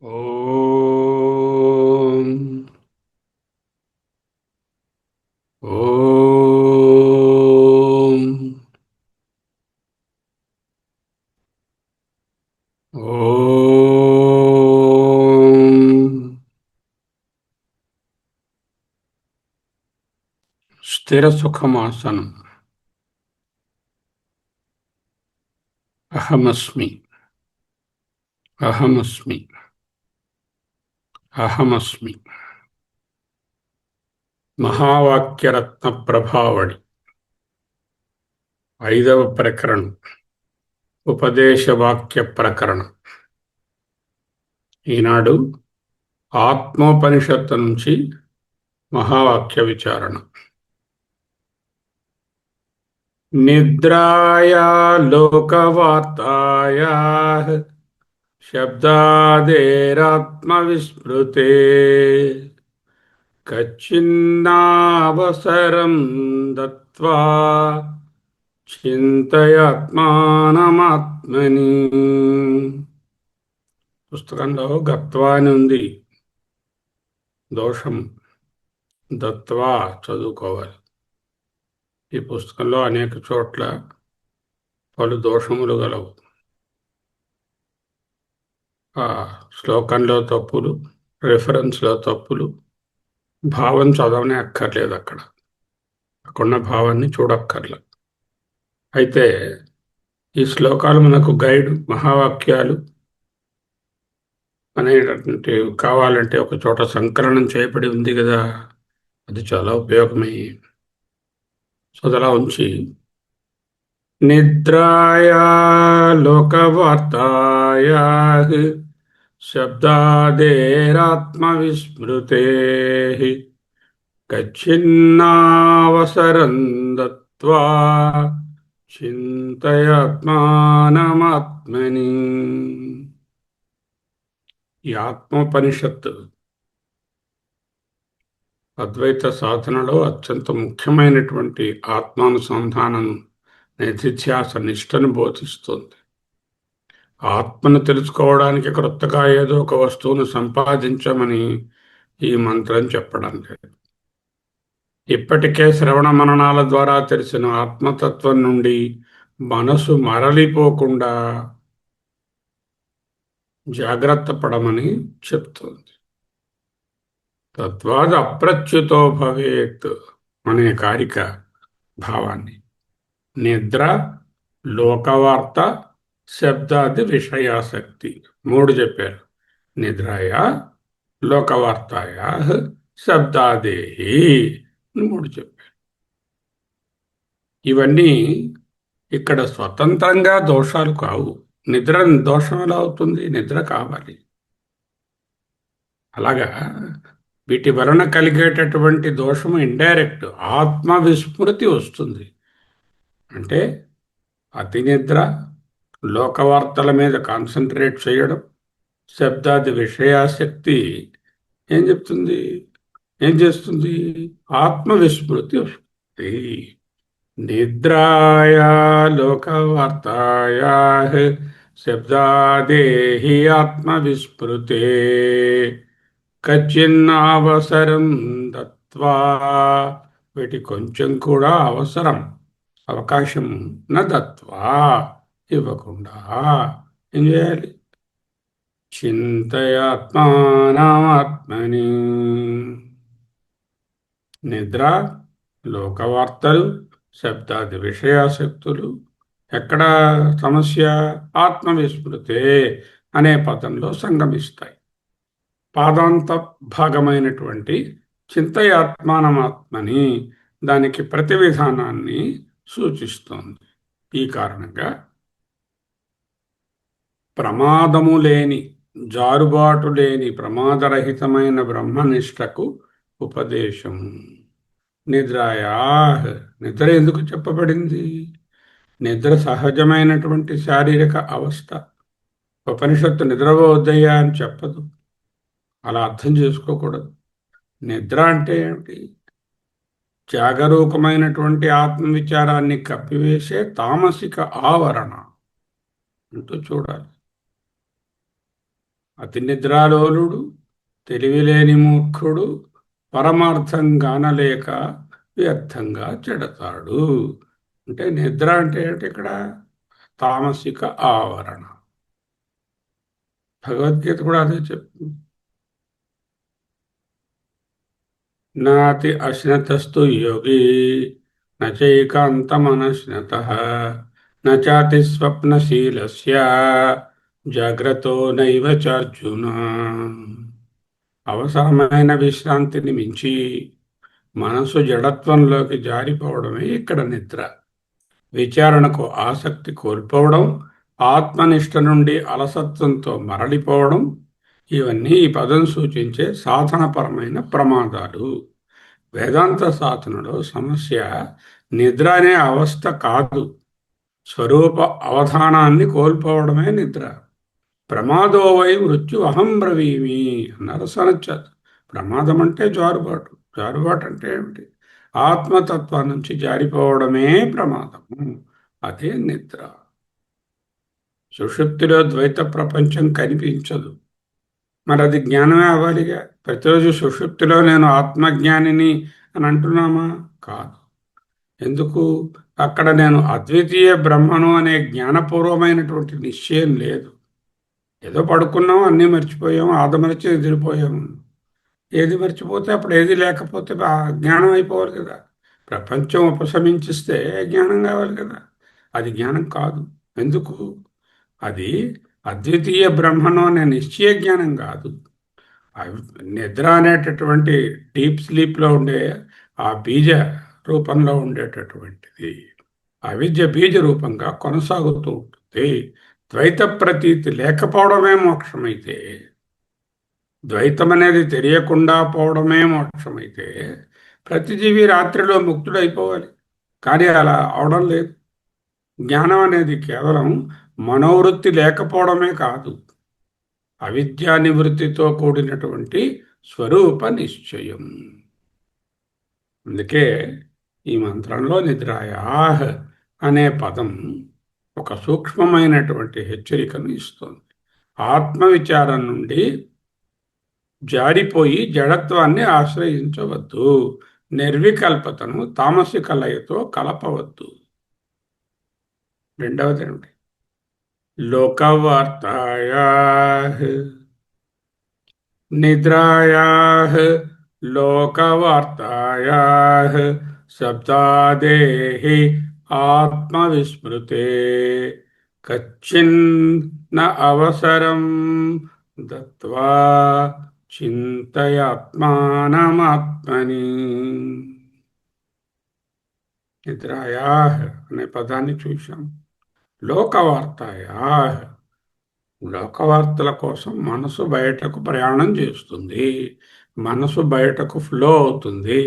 ఓం ఓం ఓం స్థిర సుఖమాసనం. అహమస్మి, అహమస్మి, అహమస్మి. మహావాక్యరత్న ప్రభావళి, 5వ ప్రకరణం, ఉపదేశవాక్య ప్రకరణం. ఈనాడు ఆత్మోపనిషత్తు నుంచి మహావాక్య విచారణ. నిద్రాయా లోకవార్తాయా శబ్దాదేరాత్మవిస్మృతే కచ్చిన్నావసరం దత్వా చింతయాత్మానమాత్మని. పుస్తకంలో గత్వా అని ఉంది, దోషం. దత్వా చదువుకోవాలి. ఈ పుస్తకంలో అనేక చోట్ల పలు దోషములు గలవు. ఆ శ్లోకంలో తప్పులు, రిఫరెన్స్లో తప్పులు, భావం చదవనే అక్కర్లేదు. అక్కడున్న భావాన్ని చూడక్కర్లేదు. అయితే ఈ శ్లోకాలు మనకు గైడ్, మహావాక్యాలు అనేటటువంటి కావాలంటే ఒక చోట సంకలనం చేయబడి ఉంది కదా, అది చాలా ఉపయోగమే. సదలా ఉంచి నిద్రాయా లోకవార్తాయా శబ్దాదేరాత్మవిస్మృతే కచ్చిన్నావసరం దత్వా చింతయాత్మానమాత్మని. ఈ ఆత్మోపనిషత్తు అద్వైత సాధనలో అత్యంత ముఖ్యమైనటువంటి ఆత్మానుసంధానం, నిధిధ్యాస, నిష్టను బోధిస్తుంది. ఆత్మను తెలుసుకోవడానికి క్రొత్తగా ఏదో ఒక వస్తువును సంపాదించమని ఈ మంత్రం చెప్పడం లేదు. ఇప్పటికే శ్రవణ మననాల ద్వారా తెలిసిన ఆత్మతత్వం నుండి మనసు మరలిపోకుండా జాగ్రత్త పడమని చెప్తుంది. తద్వాద అప్రచ్యుతో భవేత్ అనే కారిక భావాన్ని నిద్ర, లోకవార్త, శబ్దాది విషయాసక్తి 3 చెప్పారు. నిద్రయా, లోకవార్తాయా, శబ్దాదేహి 3 చెప్పారు. ఇవన్నీ ఇక్కడ స్వతంత్రంగా దోషాలు కావు. నిద్ర దోషం ఎలా అవుతుంది? నిద్ర కావాలి. అలాగా వీటి వలన కలిగేటటువంటి దోషము ఇండైరెక్ట్ ఆత్మ విస్మృతి వస్తుంది. అంటే అతి నిద్ర, లోకవార్తల మీద కాన్సన్ట్రేట్ చేయడం, శబ్దాది విషయాసక్తి ఏం చెప్తుంది? ఏం చేస్తుంది? ఆత్మ విస్మృతి వస్తుంది. నిద్రాయా లోకవార్తాయా శబ్దాదేహి ఆత్మవిస్మృతే కచ్చిన్నావసరం దత్వా. వీటి కొంచెం కూడా అవసరం, అవకాశం దత్వా ఇవ్వకుండా ఏం చేయాలి? చింతయాత్మానమాత్మని. నిద్ర, లోకవార్తలు, శబ్దాది విషయాసక్తులు ఎక్కడ సమస్య? ఆత్మవిస్మృతే అనే పదంలో సంగమిస్తాయి. పాదాంత భాగమైనటువంటి చింతయాత్మానమాత్మని దానికి ప్రతి విధానాన్ని సూచిస్తోంది. ఈ కారణంగా ప్రమాదము లేని, జారుబాటు లేని, ప్రమాదరహితమైన బ్రహ్మనిష్టకు ఉపదేశం. నిద్రాయా, నిద్ర ఎందుకు చెప్పబడింది? నిద్ర సహజమైనటువంటి శారీరక అవస్థ. ఉపనిషత్తు నిద్రపోవద్దయ్యా అని చెప్పదు. అలా అర్థం చేసుకోకూడదు. నిద్ర అంటే ఏమిటి? జాగరూకమైనటువంటి ఆత్మవిచారాన్ని కప్పివేసే తామసిక ఆవరణ అంటూ చూడాలి. అతి నిద్రాలోలుడు, తెలివిలేని మూర్ఖుడు, పరమార్థం గానలేక వ్యర్థంగా చెడతాడు. అంటే నిద్ర అంటే ఏంటి ఇక్కడ? తామసిక ఆవరణ. భగవద్గీత కూడా అదే చెప్తుంది. నాతి అశ్నతస్తు యోగి నచైకాంతమనశ్నత నాతి స్వప్నశీలస్య జాగ్రత్తో నైవ చార్జున. అవసరమైన విశ్రాంతిని మించి మనసు జడత్వంలోకి జారిపోవడమే ఇక్కడ నిద్ర. విచారణకు ఆసక్తి కోల్పోవడం, ఆత్మనిష్ట నుండి అలసత్వంతో మరలిపోవడం, ఇవన్నీ ఈ పదం సూచించే సాధనపరమైన ప్రమాదాలు. వేదాంత సాధనలో సమస్య నిద్ర అనే అవస్థ కాదు, స్వరూప అవధానాన్ని కోల్పోవడమే నిద్ర. ప్రమాదో వై మృత్యు అహం బ్రవీమి అన్నారు సనచ్చత్. ప్రమాదం అంటే జారుబాటు. జారుబాటు అంటే ఏమిటి? ఆత్మతత్వం నుంచి జారిపోవడమే ప్రమాదము. అదే నిద్ర. సుషుప్తిలో ద్వైత ప్రపంచం కనిపించదు. మరి అది జ్ఞానమే అవ్వాలిగా. ప్రతిరోజు సుషుప్తిలో నేను ఆత్మజ్ఞానిని అని అంటున్నామా? కాదు. ఎందుకు? అక్కడ నేను అద్వితీయ బ్రహ్మను అనే జ్ఞానపూర్వమైనటువంటి నిశ్చయం లేదు. ఏదో పడుకున్నాం, అన్నీ మర్చిపోయాము, ఆదమరచి ఎదిరిపోయాము. ఏది మర్చిపోతే అప్పుడు ఏది లేకపోతే జ్ఞానం అయిపోవాలి కదా. ప్రపంచం ఉపశమించిస్తే జ్ఞానం కావాలి కదా. అది జ్ఞానం కాదు. ఎందుకు? అది అద్వితీయ బ్రహ్మను అనే నిశ్చయ జ్ఞానం కాదు. నిద్ర అనేటటువంటి డీప్ స్లీప్లో ఉండే ఆ బీజ రూపంలో ఉండేటటువంటిది అవిద్య బీజ రూపంగా కొనసాగుతూ ఉంటుంది. ద్వైత ప్రతీతి లేకపోవడమే మోక్షమైతే, ద్వైతం అనేది తెలియకుండా పోవడమే మోక్షమైతే, ప్రతి జీవి రాత్రిలో ముక్తుడైపోవాలి. కానీ అలా అవడం లేదు. జ్ఞానం అనేది కేవలం మనోవృత్తి లేకపోవడమే కాదు, అవిద్యా నివృత్తితో కూడినటువంటి స్వరూప నిశ్చయం. అందుకే ఈ మంత్రంలో నిద్రాయాహ్ అనే పదం ఒక సూక్ష్మమైనటువంటి హెచ్చరికను ఇస్తోంది. ఆత్మవిచారం నుండి జారిపోయి జడత్వాన్ని ఆశ్రయించవద్దు. నిర్వికల్పతను తామసిక లయతో కలపవద్దు. రెండవది ఏమిటి? లోకవార్తాయాః నిద్రాయాః లోకవార్తాయాః శబ్దాదేః ఆత్మవిస్మృతే కచ్చిన్న అవసరం దత్వా చింతయాత్మానమాత్మని. నిద్రాయాః అనే పదాన్ని చూశాం. లోకవార్తాయాః, లోకవార్తల కోసం మనసు బయటకు ప్రయాణం చేస్తుంది. మనసు బయటకు ఫ్లో అవుతుంది.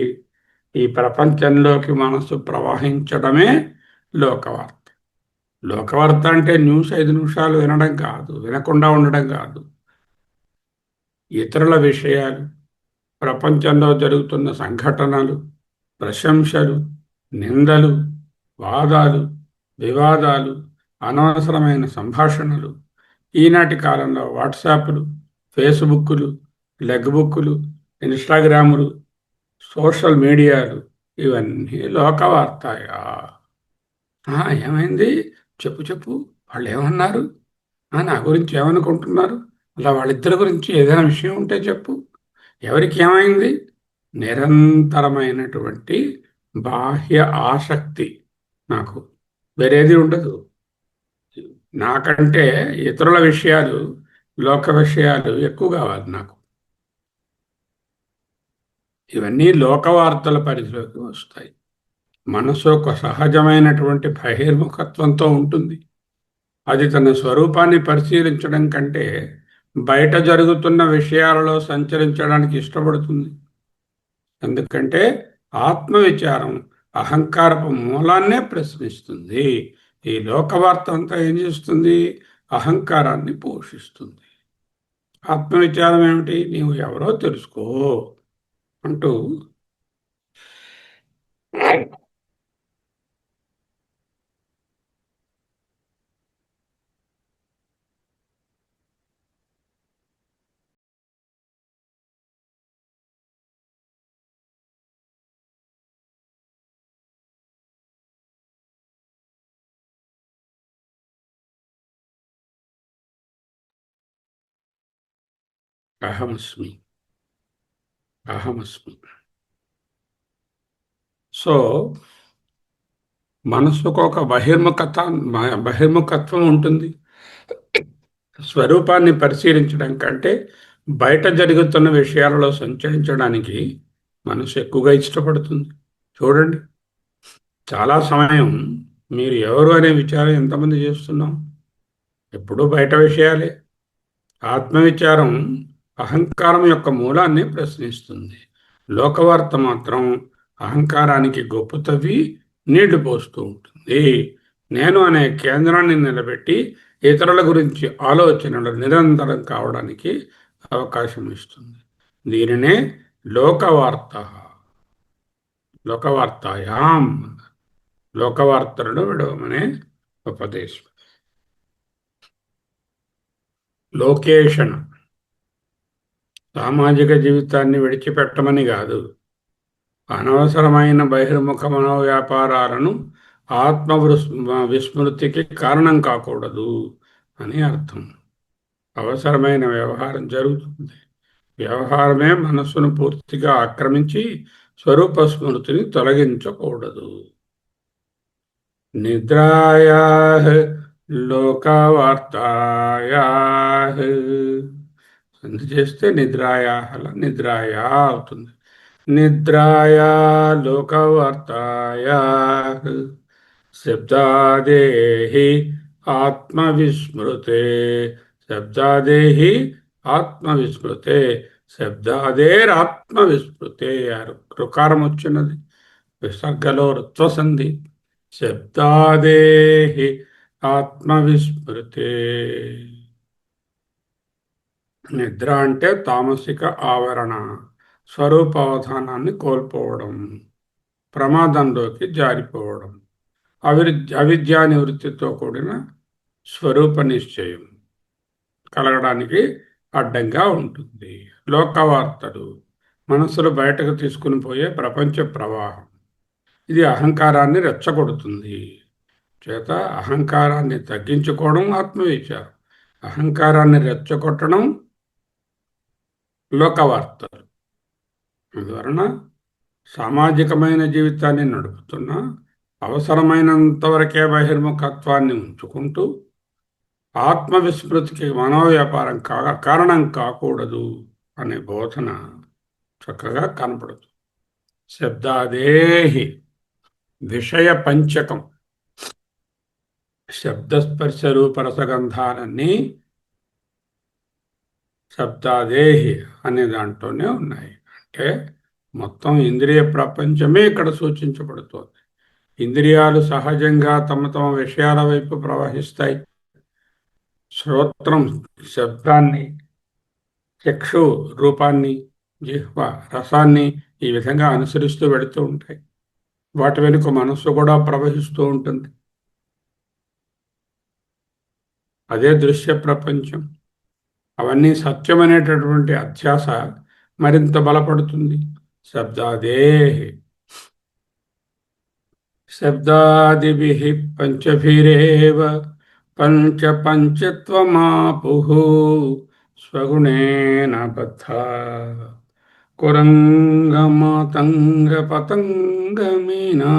ఈ ప్రపంచంలోకి మనసు ప్రవహించడమే లోకవార్త. లోకవార్త అంటే న్యూస్ 5 నిమిషాలు వినడం కాదు, వినకుండా ఉండడం కాదు. ఇతరుల విషయాలు, ప్రపంచంలో జరుగుతున్న సంఘటనలు, ప్రశంసలు, నిందలు, వాదాలు, వివాదాలు, అనవసరమైన సంభాషణలు, ఈనాటి కాలంలో వాట్సాప్లు, ఫేస్బుక్లు, లెగ్బుక్లు, ఇన్స్టాగ్రాములు, సోషల్ మీడియాలు, ఇవన్నీ లోకవార్తాయా? ఏమైంది? చెప్పు చెప్పు, వాళ్ళు ఏమన్నారు? నా గురించి ఏమనుకుంటున్నారు? అలా వాళ్ళిద్దరి గురించి ఏదైనా విషయం ఉంటే చెప్పు. ఎవరికి ఏమైంది? నిరంతరమైనటువంటి బాహ్య ఆసక్తి నాకు, వేరేది ఉండదు. నాకంటే ఇతరుల విషయాలు, లోక విషయాలు ఎక్కువ కావాలి నాకు. ఇవన్నీ లోకవార్తల పరిధిలోకి వస్తాయి. మనసు ఒక సహజమైనటువంటి బహిర్ముఖత్వంతో ఉంటుంది. అది తన స్వరూపాన్ని పరిశీలించడం కంటే బయట జరుగుతున్న విషయాలలో సంచరించడానికి ఇష్టపడుతుంది. ఎందుకంటే ఆత్మవిచారం అహంకారపు మూలాన్నే ప్రశ్నిస్తుంది. ఈ లోకవార్త అంతా ఏం చేస్తుంది? అహంకారాన్ని పోషిస్తుంది. ఆత్మవిచారం ఏమిటి? నీవు ఎవరో తెలుసుకో అంటూ అహమస్మి, అహమస్మి. సో మనస్సుకు ఒక బహిర్ముఖత్వం ఉంటుంది. స్వరూపాన్ని పరిశీలించడం కంటే బయట జరుగుతున్న విషయాలలో సంచరించడానికి మనసు ఎక్కువగా ఇష్టపడుతుంది. చూడండి, చాలా సమయం మీరు ఎవరు అనే విచారం ఎంతమంది చేస్తున్నాం? ఎప్పుడూ బయట విషయాలే. ఆత్మవిచారం అహంకారం యొక్క మూలాన్ని ప్రశ్నిస్తుంది. లోకవార్త మాత్రం అహంకారానికి గొప్ప తవ్వి నీళ్లు పోస్తూ ఉంటుంది. నేను అనే కేంద్రాన్ని నిలబెట్టి ఇతరుల గురించి ఆలోచనలు నిరంతరం కావడానికి అవకాశం ఇస్తుంది. దీనినే లోకవార్త, లోకవార్తాయాం, లోకవార్తలను విడవమనే ఉపదేశం. లోకేషణ సామాజిక జీవితాన్ని విడిచిపెట్టమని కాదు, అనవసరమైన బహిర్ముఖ మనోవ్యాపారాలను ఆత్మ విస్మృతికి కారణం కాకూడదు అని అర్థం. అవసరమైన వ్యవహారం జరుగుతుంది. వ్యవహారమే మనస్సును పూర్తిగా ఆక్రమించి స్వరూప స్మృతిని తొలగించకూడదు. నిద్రాయా లోకవార్తాయా సంధి చేస్తే నిద్రాయా అవుతుంది. నిద్రాయా లోకవార్తాయా శబ్దాదేహి ఆత్మవిస్మృతే, శబ్దాదేహి ఆత్మవిస్మృతే, శబ్దాదేరాత్మవిస్మృతే. రుకారం వచ్చినది, విసర్గలో రుత్వసంధి. శబ్దాదేహి ఆత్మవిస్మృతే. నిద్ర అంటే తామసిక ఆవరణ, స్వరూపావధానాన్ని కోల్పోవడం, ప్రమాదంలోకి జారిపోవడం. అవిద్యా నివృత్తితో కూడిన స్వరూప నిశ్చయం కలగడానికి అడ్డంగా ఉంటుంది. లోకవార్తలు మనస్సులు బయటకు తీసుకుని పోయే ప్రపంచ ప్రవాహం. ఇది అహంకారాన్ని రెచ్చగొడుతుంది. చేత అహంకారాన్ని తగ్గించుకోవడం ఆత్మవిచారం, అహంకారాన్ని రెచ్చగొట్టడం లోకవార్తలు. అందువలన సామాజికమైన జీవితాన్ని నడుపుతున్న అవసరమైనంతవరకే బహిర్ముఖత్వాన్ని ఉంచుకుంటూ ఆత్మవిస్మృతికి మనోవ్యాపారం కారణం కాకూడదు అనే బోధన చక్కగా కనపడుతుంది. శబ్దాదేహి విషయ పంచకం, శబ్దస్పర్శ రూపరసగంధాలన్నీ శబ్దాదేహి అనే దాంట్లోనే ఉన్నాయి. అంటే మొత్తం ఇంద్రియ ప్రపంచమే ఇక్కడ సూచించబడుతోంది. ఇంద్రియాలు సహజంగా తమ తమ విషయాల వైపు ప్రవహిస్తాయి. శ్రోత్రం శబ్దాన్ని, చక్షు రూపాన్ని, జిహ్వ రసాన్ని ఈ విధంగా అనుసరిస్తూ వెళుతూ ఉంటాయి. వాటి వెనుక మనస్సు కూడా ప్రవహిస్తూ ఉంటుంది. అదే దృశ్య ప్రపంచం. అవన్నీ సత్యమనేటటువంటి అధ్యాస మరింత బలపడుతుంది. శబ్దాదేహి, శబ్దాదిభిః పంచభిరేవ పంచ పంచత్వమాపుః స్వగుణేన బద్ధా కురంగమాతంగ పతంగమీనా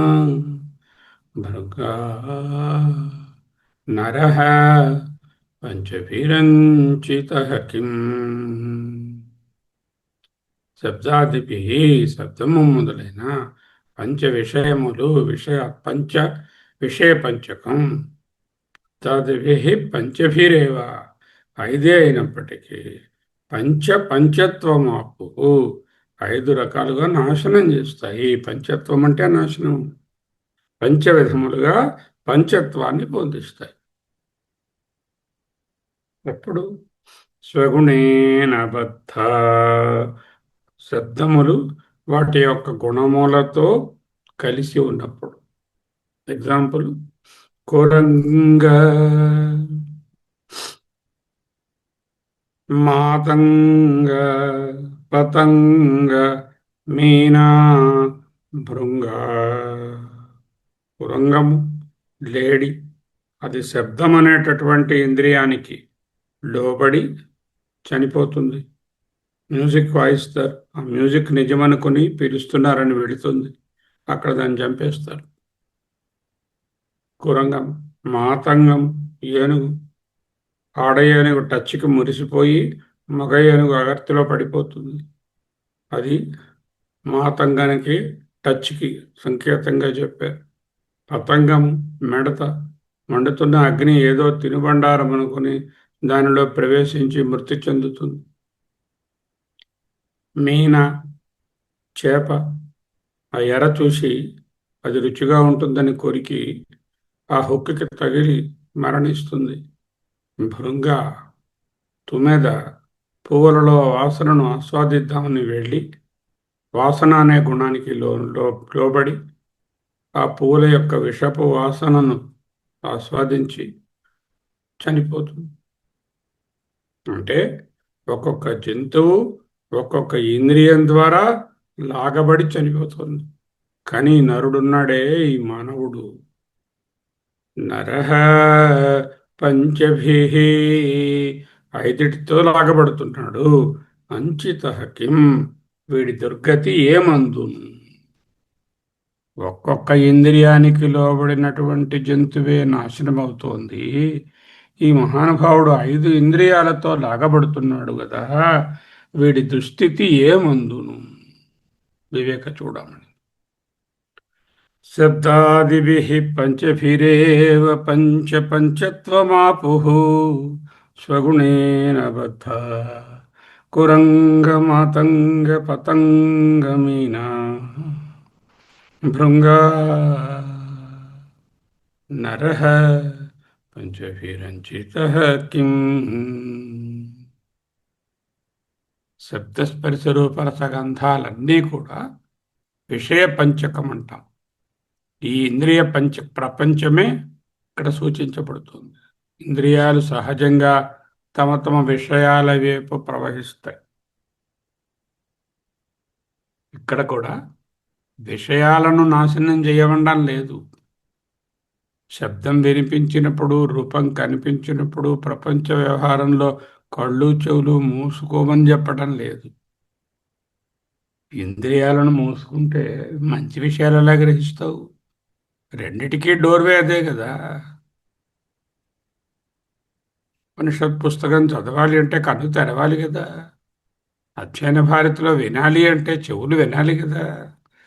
భృగా నరః పంచభిరంచితః కిం. శబ్దాదిభిః శబ్దము మొదలైన పంచ విషయములు, పంచ విషయ పంచకం. శబ్దాదిభిః పంచభిరేవ ఐదే అయినప్పటికీ పంచత్వమాపు ఐదు రకాలుగా నాశనం చేస్తాయి. పంచత్వం అంటే నాశనం. పంచవిధములుగా పంచత్వాన్ని పొందిస్తాయి. ఎప్పుడు? స్వగుణేన బద్ధ, శబ్దములు వాటి యొక్క గుణములతో కలిసి ఉన్నప్పుడు. ఎగ్జాంపుల్, కురంగ, మాతంగ, పతంగ, మీనా, భృంగ. కురంగము లేడి, అది శబ్దం అనేటటువంటి ఇంద్రియానికి లోబడి చనిపోతుంది. మ్యూజిక్ వాయిస్తారు. ఆ మ్యూజిక్ నిజమనుకుని పిలుస్తున్నారని వెళుతుంది. అక్కడ దాన్ని చంపేస్తారు. కురంగం, మాతంగం, ఏనుగు. ఆడ ఏనుగు టచ్కి మురిసిపోయి మగ ఏనుగు అగర్తిలో పడిపోతుంది. అది మాతంగానికి టచ్కి సంకేతంగా చెప్పారు. పతంగం, మిడత. మండుతున్న అగ్ని ఏదో తినుబండారం అనుకుని దానిలో ప్రవేశించి మృతి చెందుతుంది. మీన, చేప. ఆ ఎర చూసి అది రుచిగా ఉంటుందని కొరికి ఆ హుక్కుకి తగిలి మరణిస్తుంది. భృంగ, తుమ్మెద. పువ్వులలో వాసనను ఆస్వాదిద్దామని వెళ్ళి వాసన అనే గుణానికి లోబడి ఆ పువ్వుల యొక్క విషపు వాసనను ఆస్వాదించి చనిపోతుంది. అంటే ఒక్కొక్క జంతువు ఒక్కొక్క ఇంద్రియం ద్వారా లాగబడి చనిపోతుంది. కానీ నరుడున్నాడే, ఈ మానవుడు, నరహ పంచభిః, ఐదిటితో లాగబడుతున్నాడు. అంచిత కిం, వీడి దుర్గతి ఏమందును. ఒక్కొక్క ఇంద్రియానికి లోబడినటువంటి జంతువే నాశనమవుతోంది. ఈ మహానుభావుడు 5 ఇంద్రియాలతో లాగబడుతున్నాడు కదా, వీడి దుస్థితి ఏమందును. వివేక చూడమని. శబ్దాదిభిః పంచభిరేవ పంచ పంచత్వమాపుః స్వగుణేన బద్ధ కురంగ పతంగమీనా భృంగా నరః పంచభిరంచితః కిం. శబ్దస్పర్శ రూపరసగంధాలన్నీ కూడా విషయ పంచకం అంటాం. ఈ ఇంద్రియ ప్రపంచమే ఇక్కడ సూచించబడుతుంది. ఇంద్రియాలు సహజంగా తమ తమ విషయాల వైపు ప్రవహిస్తాయి. ఇక్కడ కూడా విషయాలను నాశనం చేయడం లేదు. శబ్దం వినిపించినప్పుడు, రూపం కనిపించినప్పుడు ప్రపంచ వ్యవహారంలో కళ్ళు చెవులు మూసుకోమని చెప్పడం లేదు. ఇంద్రియాలను మూసుకుంటే మంచి విషయాలు ఎలా గ్రహిస్తావు? రెండిటికీ డోర్వే అదే కదా. ఉపనిషత్ పుస్తకం చదవాలి అంటే కన్ను తెరవాలి కదా. అధ్యయన భారతిలో వినాలి అంటే చెవులు వినాలి కదా.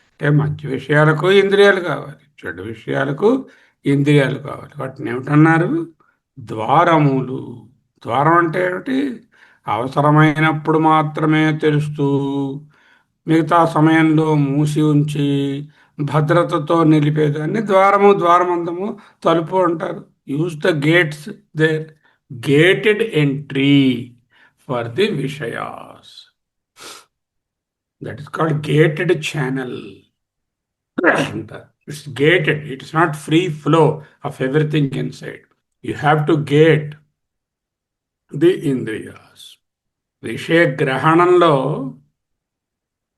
అంటే మంచి విషయాలకు ఇంద్రియాలు కావాలి, చెడు విషయాలకు ఇంద్రియాలు కావాలి. వాటిని ఏమిటన్నారు? ద్వారములు. ద్వారం అంటే ఏమిటి? అవసరమైనప్పుడు మాత్రమే తెరుస్తూ మిగతా సమయంలో మూసి ఉంచి భద్రతతో నిలిపేదాన్ని ద్వారము, ద్వారమందము, తలుపు అంటారు. Use the gates there. Gated entry for the విషయాస్. That is called gated channel అంటారు. It's gated. It is not free flow of everything inside. You have to gate the ఇంద్రియాస్. విషయ గ్రహణంలో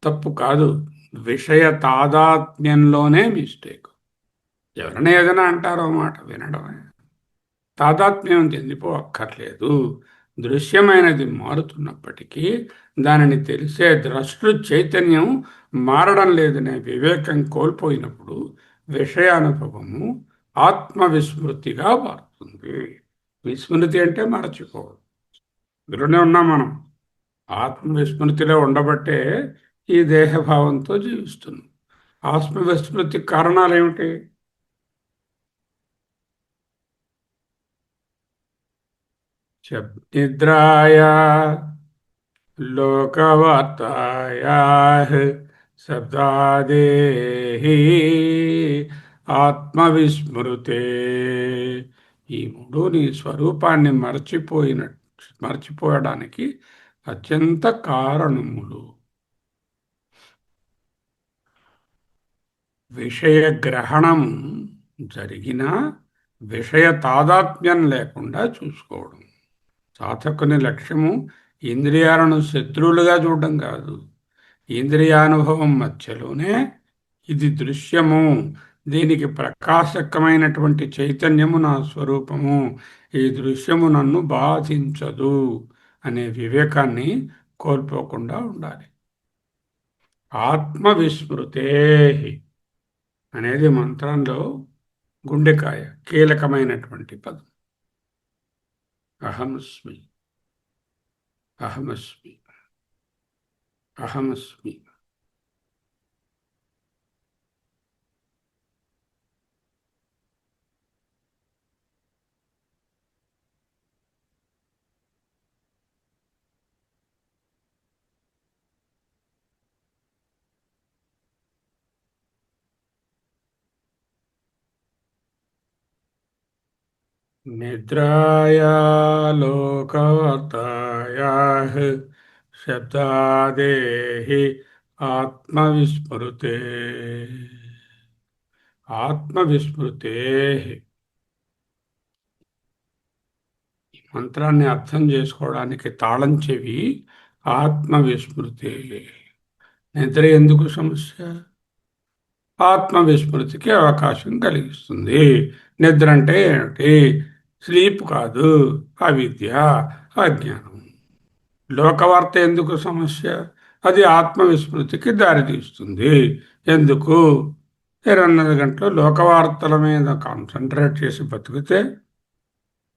తప్పు కాదు, విషయ తాదాత్మ్యంలోనే మిస్టేక్. ఎవరైనా ఏదైనా అంటారో మాట వినడమే. తాదాత్మ్యం చెందిపో అక్కర్లేదు. దృశ్యమైనది మారుతున్నప్పటికీ దానిని తెలిసే ద్రష్టృ చైతన్యం మారడం లేదనే వివేకం కోల్పోయినప్పుడు విషయానుభవము ఆత్మవిస్మృతిగా మారుతుంది. విస్మృతి అంటే మరచిపోవడం. ఇందులోనే ఉన్నాం మనం. ఆత్మవిస్మృతిలో ఉండబట్టే ఈ దేహభావంతో జీవిస్తున్నాం. ఆత్మవిస్మృతి కారణాలు ఏమిటి? నిద్రాయా లోకవార్తాయాః శబ్దాదేః ఆత్మవిస్మృతే. ఈ మూడు నీ స్వరూపాన్ని మర్చిపోవడానికి అత్యంత కారణములు. విషయ గ్రహణం జరిగినా విషయ తాదాత్మ్యం లేకుండా చూసుకోవడం. సాధకుని లక్ష్యము ఇంద్రియాలను శత్రువులుగా చూడడం కాదు. ఇంద్రియానుభవం మధ్యలోనే ఇది దృశ్యము, దీనికి ప్రకాశకమైనటువంటి చైతన్యము నా స్వరూపము, ఈ దృశ్యము నన్ను బాధించదు అనే వివేకాన్ని కోల్పోకుండా ఉండాలి. ఆత్మవిస్మృతే అనేది మంత్రంలో గుండెకాయ, కీలకమైనటువంటి పదం. అహమస్మి, అహమస్మి, అహమస్మి. నిద్రాయా లోకవర్తాయాః శబ్దాదేః ఆత్మవిస్మృతే. ఆత్మవిస్మృతేః ఈ మంత్రాన్ని అర్థం చేసుకోవడానికి తాళం చెవి ఆత్మవిస్మృతే. నిద్ర ఎందుకు సమస్య? ఆత్మవిస్మృతికి అవకాశం కలిగిస్తుంది. నిద్ర అంటే ఏమిటి? స్లీప్ కాదు, అవిద్య, అజ్ఞానం. లోకవార్త ఎందుకు సమస్య? అది ఆత్మవిస్మృతికి దారితీస్తుంది. ఎందుకు? 24 గంటలు లోకవార్తల మీద కాన్సన్ట్రేట్ చేసి బతికితే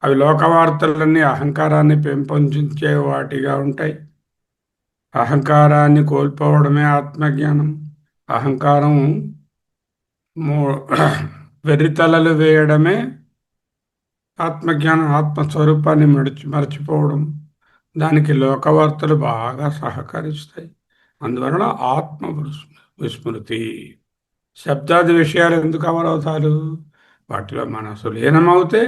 అవి లోకవార్తలన్నీ అహంకారాన్ని పెంపొందించే వాటిగా ఉంటాయి. అహంకారాన్ని కోల్పోవడమే ఆత్మజ్ఞానం. అహంకారం వెర్రితలలు వేయడమే ఆత్మజ్ఞానం. ఆత్మస్వరూపాన్ని మరచిపోవడం. దానికి లోకవార్తలు బాగా సహకరిస్తాయి. అందువలన ఆత్మ విస్మృతి. శబ్దాది విషయాలు ఎందుకు అవరోధాలు? వాటిలో మనసు లీనమవుతే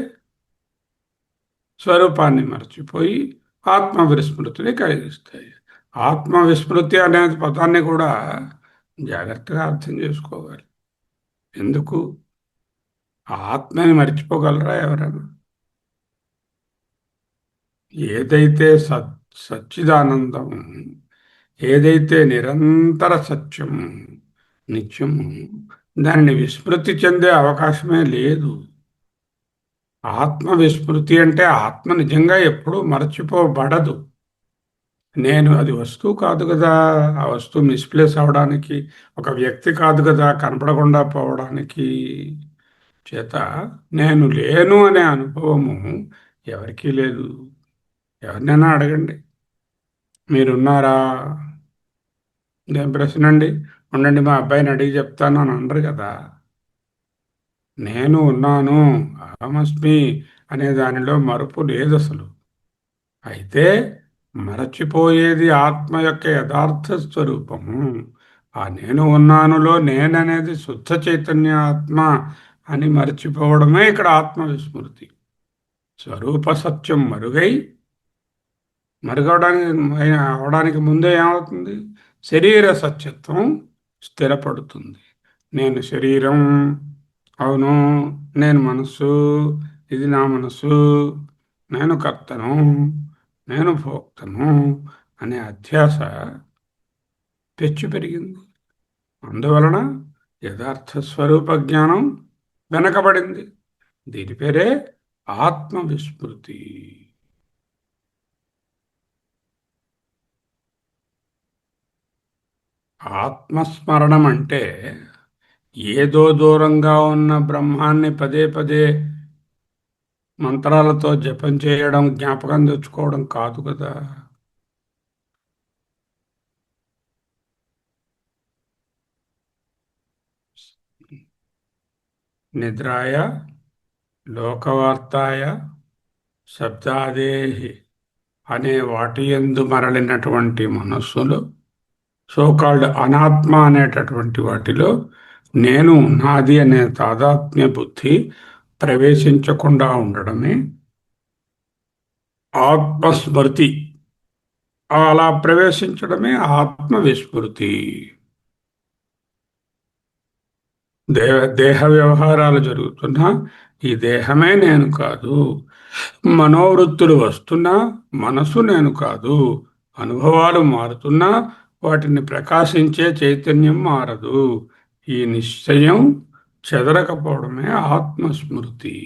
స్వరూపాన్ని మరచిపోయి ఆత్మ విస్మృతిని కలిగిస్తాయి. ఆత్మ విస్మృతి అనే పదాన్ని కూడా జాగ్రత్తగా అర్థం చేసుకోవాలి. ఎందుకు? ఆత్మని మర్చిపోగలరా ఎవరైనా? ఏదైతే సచ్చిదానందం, ఏదైతే నిరంతర సత్యం, నిత్యము, దానిని విస్మృతి చెందే అవకాశమే లేదు. ఆత్మ విస్మృతి అంటే ఆత్మ నిజంగా ఎప్పుడూ మరచిపోబడదు. నేను అది వస్తువు కాదు కదా, ఆ వస్తువు మిస్ప్లేస్ అవడానికి, ఒక వ్యక్తి కాదు కదా కనపడకుండా పోవడానికి. చేత నేను లేను అనే అనుభవము ఎవరికీ లేదు. ఎవరినైనా అడగండి, మీరున్నారా? ఏం ప్రశ్న అండి? ఉండండి మా అబ్బాయిని అడిగి చెప్తాను అని అనరు కదా. నేను ఉన్నాను, అహమస్మి అనే దానిలో మరుపు లేదు అసలు. అయితే మరచిపోయేది ఆత్మ యొక్క యథార్థ స్వరూపము. ఆ నేను ఉన్నానులో నేననేది శుద్ధ చైతన్య ఆత్మ అని మరచిపోవడమే ఇక్కడ ఆత్మ విస్మృతి. స్వరూప సత్యం అవడానికి ముందే ఏమవుతుంది? శరీర సత్యత్వం స్థిరపడుతుంది. నేను శరీరం, అవును, నేను మనస్సు, ఇది నా మనస్సు, నేను కర్తను, నేను భోక్తను అనే అధ్యాస పెచ్చు పెరిగింది. అందువలన యథార్థ స్వరూప జ్ఞానం వెనకబడింది. దీని పేరే ఆత్మ విస్మృతి. ఆత్మస్మరణం అంటే ఏదో దూరంగా ఉన్న బ్రహ్మాన్ని పదే పదే మంత్రాలతో జపం చేయడం, జ్ఞాపకం తెచ్చుకోవడం కాదు కదా. నిద్రాయ లోకవార్తాయ శబ్దాదేహి అనే వాటి యందు మరలినటువంటి మనస్సులో, సోకాల్డ్ అనాత్మ అనేటటువంటి వాటిలో నేను, నాది అనే తాదాత్మ్య బుద్ధి ప్రవేశించకుండా ఉండడమే ఆత్మస్మృతి. అలా ప్రవేశించడమే ఆత్మ విస్మృతి. దేహ వ్యవహారాలు జరుగుతున్నా ఈ దేహమే నేను కాదు. మనోవృత్తులు వస్తున్నా మనసు నేను కాదు. అనుభవాలు మారుతున్నా వాటిని ప్రకాశించే చైతన్యం మారదు. ఈ నిశ్చయం చెదరకపోవడమే ఆత్మస్మృతి.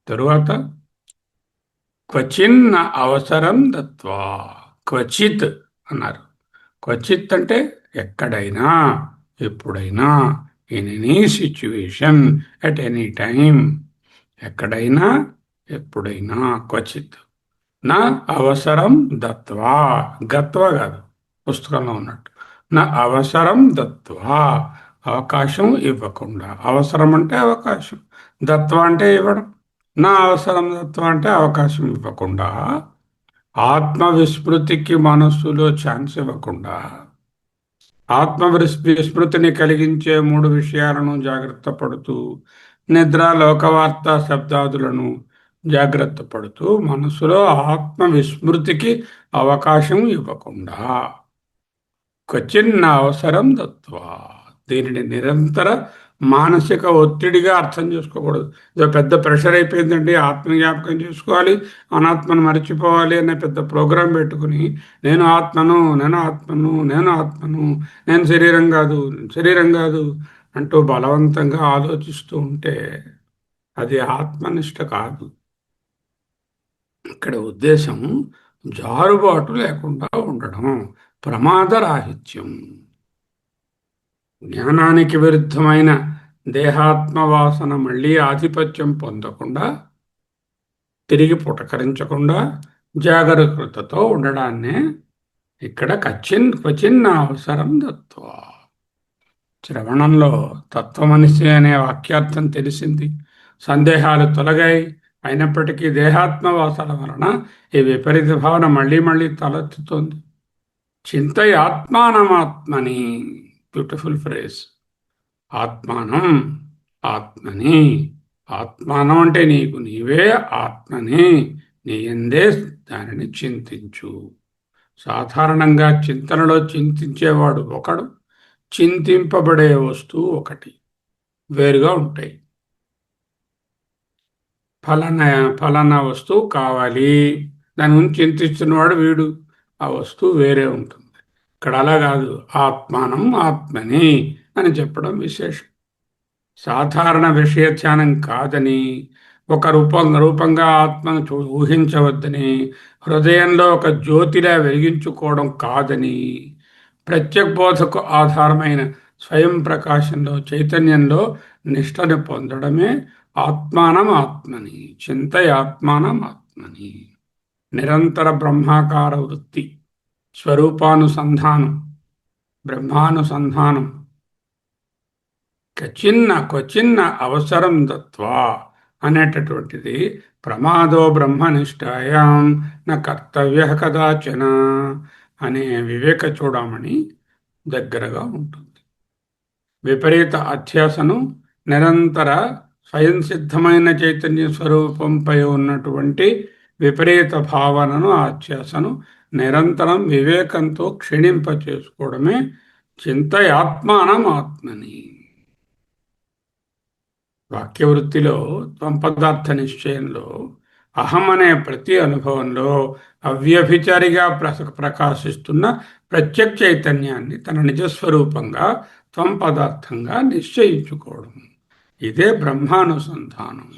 తరువాత క్వచిన్న అవసరం దత్వా, క్వచిత్ అన్నారు. క్వచిత్ అంటే ఎక్కడైనా, ఎప్పుడైనా, in any situation, at any time. ఎక్కడైనా, ఎప్పుడైనా, క్వచిత్. నా అవసరం దత్వా, గత్వ కాదు, పుస్తకంలో ఉన్నట్టు. నా అవసరం దత్వా, అవకాశం ఇవ్వకుండా. అవసరం అంటే అవకాశం, దత్వ అంటే ఇవ్వడం. నా అవసరం దత్వ అంటే అవకాశం ఇవ్వకుండా, ఆత్మ విస్మృతికి మనస్సులో ఛాన్స్ ఇవ్వకుండా, ఆత్మ విస్మృతిని కలిగించే మూడు విషయాలను జాగ్రత్త పడుతూ, నిద్ర, లోకవార్త, శబ్దాదులను జాగ్రత్త పడుతూ, మనసులో ఆత్మ విస్మృతికి అవకాశం ఇవ్వకుండా, క్వచిన్న అవసరం తత్వా. దీనిని నిరంతర మానసిక ఒత్తిడిగా అర్థం చేసుకోకూడదు. ఇదో పెద్ద ప్రెషర్ అయిపోయిందండి, ఆత్మని జ్ఞాపకం చేసుకోవాలి, అనాత్మను మర్చిపోవాలి అనే పెద్ద ప్రోగ్రాం పెట్టుకుని, నేను ఆత్మను, నేను ఆత్మను, నేను ఆత్మను, నేను శరీరం కాదు, శరీరం కాదు అంటూ బలవంతంగా ఆలోచిస్తూ ఉంటే అది ఆత్మనిష్ట కాదు. ఇక్కడ ఉద్దేశం జారుబాటు లేకుండా ఉండడం, ప్రమాదరాహిత్యం. జ్ఞానానికి విరుద్ధమైన దేహాత్మవాసన మళ్ళీ ఆధిపత్యం పొందకుండా, తిరిగి పుటకరించకుండా జాగరూకతతో ఉండడాన్నే ఇక్కడ క్వచిన్న అవసరం తత్వ. శ్రవణంలో తత్వమనిషి అనే వాక్యార్థం తెలిసింది, సందేహాలు తొలగాయి. అయినప్పటికీ దేహాత్మవాసన వలన ఈ విపరీత భావన మళ్ళీ మళ్ళీ తలెత్తుతోంది. చింతయాత్మానమాత్మని, బ్యూటిఫుల్ ఫ్రేజ్. ఆత్మానం, ఆత్మని. ఆత్మానం అంటే నీకు నీవే ఆత్మని, నీ యందే దానిని చింతించు. సాధారణంగా చింతనలో చింతించేవాడు ఒకడు, చింతింపబడే వస్తువు ఒకటి, వేరుగా ఉంటాయి. ఫలానా ఫలానా వస్తువు కావాలి, దాని గురించి చింతిస్తున్నవాడు వీడు, ఆ వస్తువు వేరే ఉంటుంది. ఇక్కడ అలా కాదు, ఆత్మానం ఆత్మని అని చెప్పడం విశేషం. సాధారణ విషయ ధ్యానం కాదని, ఒక రూపంగా ఆత్మను ఊహించవద్దని, హృదయంలో ఒక జ్యోతిలా వెలిగించుకోవడం కాదని, ప్రత్యక్ బోధకు ఆధారమైన స్వయం ప్రకాశంలో, చైతన్యంలో నిష్టని పొందడమే ఆత్మానం ఆత్మని, చింతయాత్మానం ఆత్మని. నిరంతర బ్రహ్మాకార వృత్తి, స్వరూపానుసంధానం, బ్రహ్మానుసంధానం. క్వచిన్న అవసరం దత్వా అనేటటువంటిది ప్రమాదో బ్రహ్మనిష్టాయాం న కర్తవ్య కదాచన అనే వివేక చూడమని దగ్గరగా ఉంటుంది. విపరీత అధ్యాసను, నిరంతర స్వయం సిద్ధమైన చైతన్య స్వరూపంపై ఉన్నటువంటి విపరీత భావనను, అధ్యాసను నిరంతరం వివేకంతో క్షీణింప చేసుకోవడమే చింతయాత్మానం ఆత్మని. వాక్యవృత్తిలో, త్వంపదార్థ నిశ్చయంలో, అహం అనే ప్రతి అనుభవంలో అవ్యభిచారిగా ప్రకాశిస్తున్న ప్రత్యక్ష చైతన్యాన్ని తన నిజస్వరూపంగా, త్వంపదార్థంగా నిశ్చయించుకోవడం. ఇదే బ్రహ్మానుసంధానం.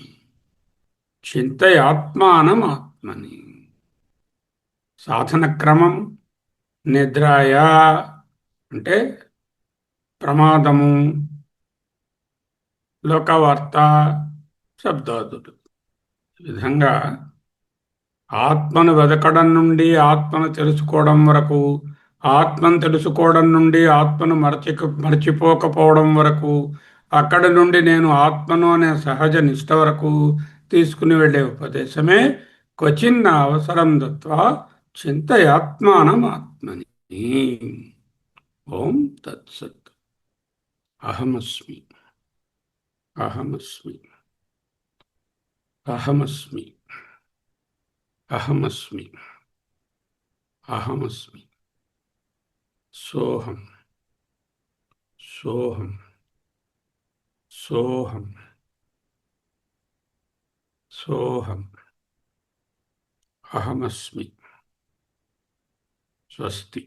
చింతయాత్మానం ఆత్మని. సాధన క్రమం నిద్రాయా అంటే ప్రమాదము, లోకవార్త, శబ్దాదులు. ఈ విధంగా ఆత్మను వెదకడం నుండి ఆత్మను తెలుసుకోవడం వరకు, ఆత్మను తెలుసుకోవడం నుండి ఆత్మను మర్చిపోకపోవడం వరకు, అక్కడి నుండి నేను ఆత్మను అనే సహజ నిష్ట వరకు తీసుకుని వెళ్ళే ఉపదేశమే క్వచిన్న అవసరం దత్వా చింతయాత్మానం ఆత్మని. ఓం తత్సత్. అహమస్మి, అహమస్మి, అహమస్మి, అహమస్మి, అహమస్మి. సోహం, సోహం, సోహం, సోహం. అహమస్మి. స్వస్తి.